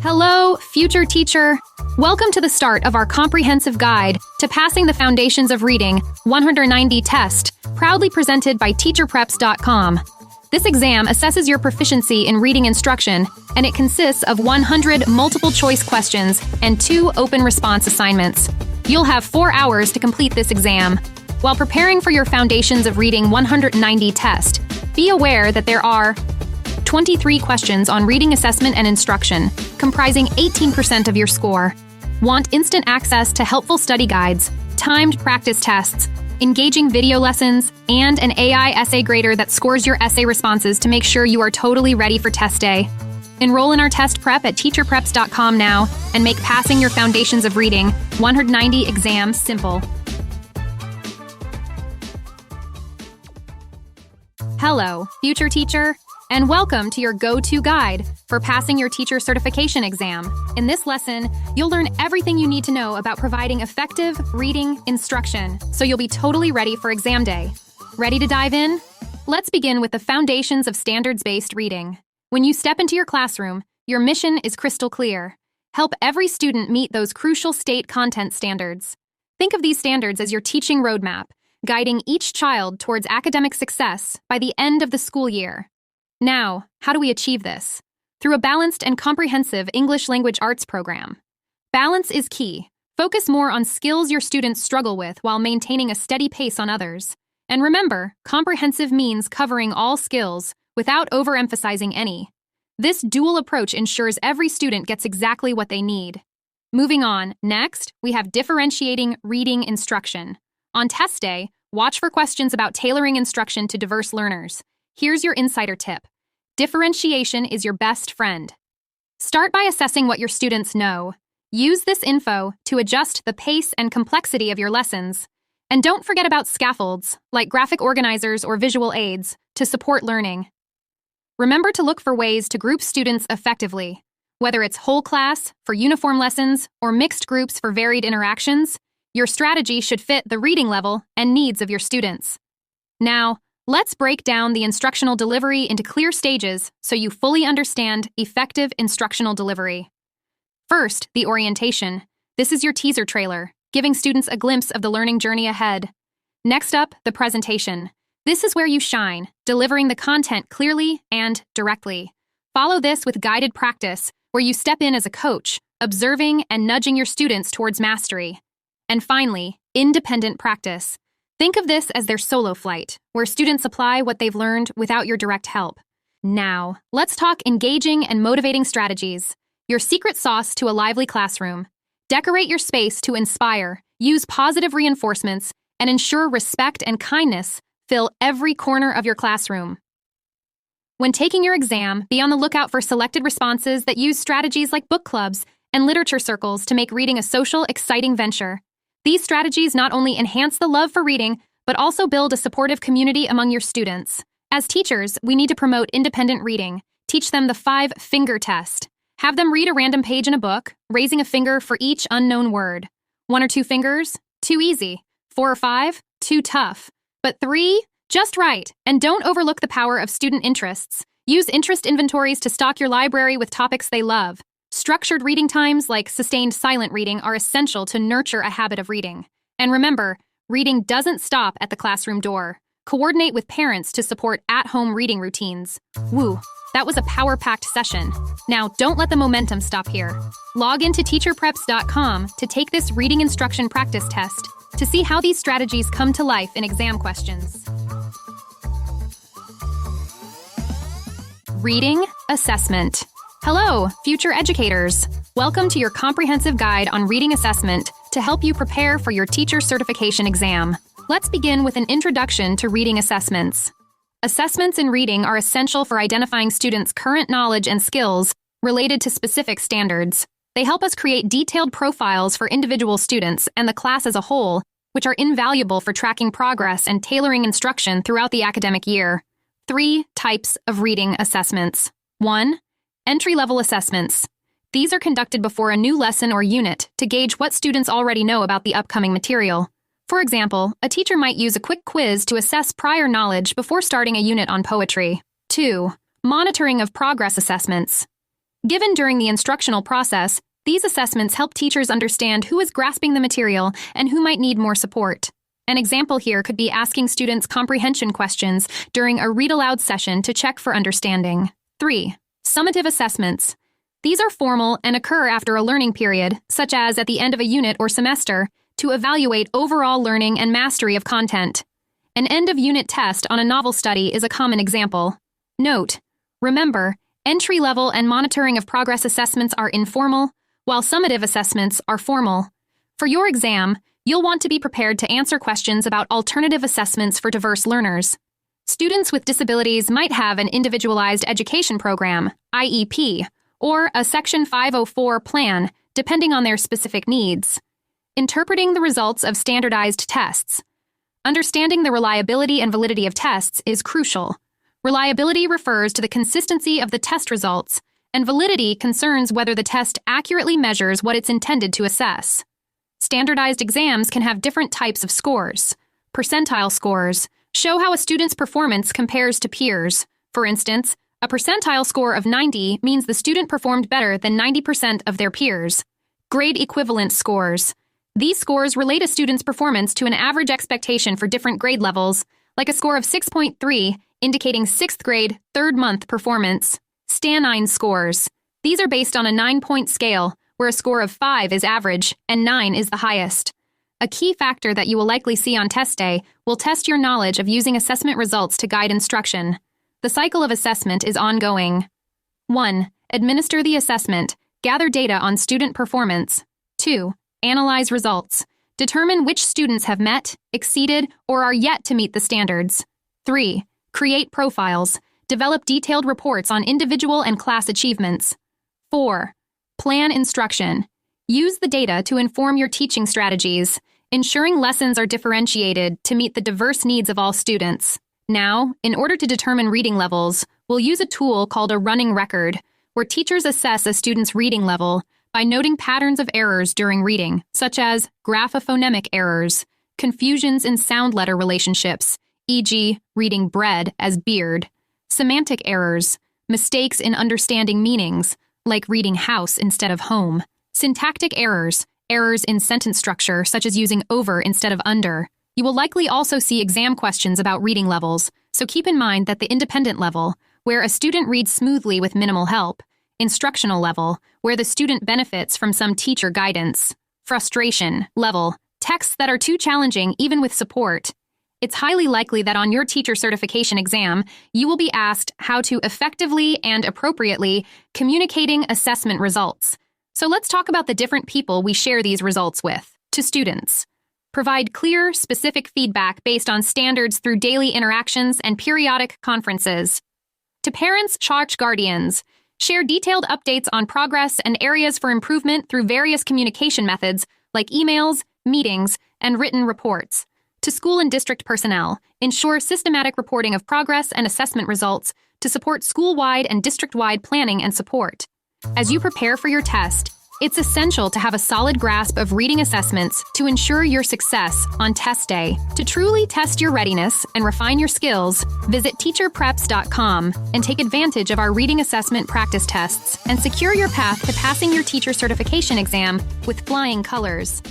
Hello, future teacher. Welcome to the start of our comprehensive guide to passing the foundations of reading 190 test, proudly presented by teacherpreps.com. This exam assesses your proficiency in reading instruction, and it consists of 100 multiple-choice questions and 2 open response assignments. You'll have 4 hours to complete this exam. While preparing for your Foundations of Reading 190 test, be aware that there are 23 questions on reading assessment and instruction, comprising 18% of your score. Want instant access to helpful study guides, timed practice tests, engaging video lessons, and an AI essay grader that scores your essay responses to make sure you are totally ready for test day. Enroll in our test prep at teacherpreps.com now and make passing your Foundations of Reading 190 exam simple. Hello, future teacher, and welcome to your go-to guide for passing your teacher certification exam. In this lesson, you'll learn everything you need to know about providing effective reading instruction, so you'll be totally ready for exam day. Ready to dive in? Let's begin with the foundations of standards-based reading. When you step into your classroom, your mission is crystal clear. Help every student meet those crucial state content standards. Think of these standards as your teaching roadmap, guiding each child towards academic success by the end of the school year. Now, how do we achieve this? Through a balanced and comprehensive English language arts program. Balance is key. Focus more on skills your students struggle with while maintaining a steady pace on others. And remember, comprehensive means covering all skills without overemphasizing any. This dual approach ensures every student gets exactly what they need. Moving on, next, we have differentiating reading instruction. On test day, watch for questions about tailoring instruction to diverse learners. Here's your insider tip. Differentiation is your best friend. Start by assessing what your students know. Use this info to adjust the pace and complexity of your lessons. And don't forget about scaffolds, like graphic organizers or visual aids, to support learning. Remember to look for ways to group students effectively. Whether it's whole class, for uniform lessons, or mixed groups for varied interactions, your strategy should fit the reading level and needs of your students. Now, let's break down the instructional delivery into clear stages so you fully understand effective instructional delivery. First, the orientation. This is your teaser trailer, giving students a glimpse of the learning journey ahead. Next up, the presentation. This is where you shine, delivering the content clearly and directly. Follow this with guided practice, where you step in as a coach, observing and nudging your students towards mastery. And finally, independent practice. Think of this as their solo flight, where students apply what they've learned without your direct help. Now, let's talk engaging and motivating strategies. Your secret sauce to a lively classroom. Decorate your space to inspire, use positive reinforcements, and ensure respect and kindness fill every corner of your classroom. When taking your exam, be on the lookout for selected responses that use strategies like book clubs and literature circles to make reading a social, exciting venture. These strategies not only enhance the love for reading, but also build a supportive community among your students. As teachers, we need to promote independent reading. Teach them the 5-finger test. Have them read a random page in a book, raising a finger for each unknown word. 1 or 2 fingers? Too easy. 4 or 5? Too tough. But 3? Just right. And don't overlook the power of student interests. Use interest inventories to stock your library with topics they love. Structured reading times like sustained silent reading are essential to nurture a habit of reading. And remember, reading doesn't stop at the classroom door. Coordinate with parents to support at-home reading routines. Woo, that was a power-packed session. Now, don't let the momentum stop here. Log into teacherpreps.com to take this reading instruction practice test to see how these strategies come to life in exam questions. Reading assessment. Hello, future educators. Welcome to your comprehensive guide on reading assessment to help you prepare for your teacher certification exam. Let's begin with an introduction to reading assessments. Assessments in reading are essential for identifying students' current knowledge and skills related to specific standards. They help us create detailed profiles for individual students and the class as a whole, which are invaluable for tracking progress and tailoring instruction throughout the academic year. 3 types of reading assessments. 1. Entry-level assessments. These are conducted before a new lesson or unit to gauge what students already know about the upcoming material. For example, a teacher might use a quick quiz to assess prior knowledge before starting a unit on poetry. 2. Monitoring of progress assessments. Given during the instructional process, these assessments help teachers understand who is grasping the material and who might need more support. An example here could be asking students comprehension questions during a read-aloud session to check for understanding. 3. Summative assessments. These are formal and occur after a learning period, such as at the end of a unit or semester, to evaluate overall learning and mastery of content. An end-of-unit test on a novel study is a common example. Note: remember, entry-level and monitoring of progress assessments are informal, while summative assessments are formal. For your exam, you'll want to be prepared to answer questions about alternative assessments for diverse learners. Students with disabilities might have an Individualized Education Program, IEP, or a Section 504 plan, depending on their specific needs. Interpreting the results of standardized tests. Understanding the reliability and validity of tests is crucial. Reliability refers to the consistency of the test results, and validity concerns whether the test accurately measures what it's intended to assess. Standardized exams can have different types of scores. Percentile scores show how a student's performance compares to peers. For instance, a percentile score of 90 means the student performed better than 90% of their peers. Grade equivalent scores. These scores relate a student's performance to an average expectation for different grade levels, like a score of 6.3, indicating 6th grade, 3rd month performance. Stanine scores. These are based on a 9-point scale, where a score of 5 is average and 9 is the highest. A key factor that you will likely see on test day will test your knowledge of using assessment results to guide instruction. The cycle of assessment is ongoing. 1. Administer the assessment. Gather data on student performance. 2. Analyze results. Determine which students have met, exceeded, or are yet to meet the standards. 3. Create profiles. Develop detailed reports on individual and class achievements. 4. Plan instruction. Use the data to inform your teaching strategies, ensuring lessons are differentiated to meet the diverse needs of all students. Now, in order to determine reading levels, we'll use a tool called a running record, where teachers assess a student's reading level by noting patterns of errors during reading, such as graphophonemic errors, confusions in sound letter relationships, e.g., reading bread as beard, semantic errors, mistakes in understanding meanings, like reading house instead of home, syntactic errors, errors in sentence structure, such as using over instead of under. You will likely also see exam questions about reading levels, so keep in mind that the independent level, where a student reads smoothly with minimal help, instructional level, where the student benefits from some teacher guidance, frustration level, texts that are too challenging even with support. It's highly likely that on your teacher certification exam, you will be asked how to effectively and appropriately communicating assessment results. So let's talk about the different people we share these results with. To students. Provide clear, specific feedback based on standards through daily interactions and periodic conferences. To parents, guardians. Share detailed updates on progress and areas for improvement through various communication methods like emails, meetings, and written reports. To school and district personnel. Ensure systematic reporting of progress and assessment results to support school-wide and district-wide planning and support. As you prepare for your test, it's essential to have a solid grasp of reading assessments to ensure your success on test day. To truly test your readiness and refine your skills, visit teacherpreps.com and take advantage of our reading assessment practice tests and secure your path to passing your teacher certification exam with flying colors.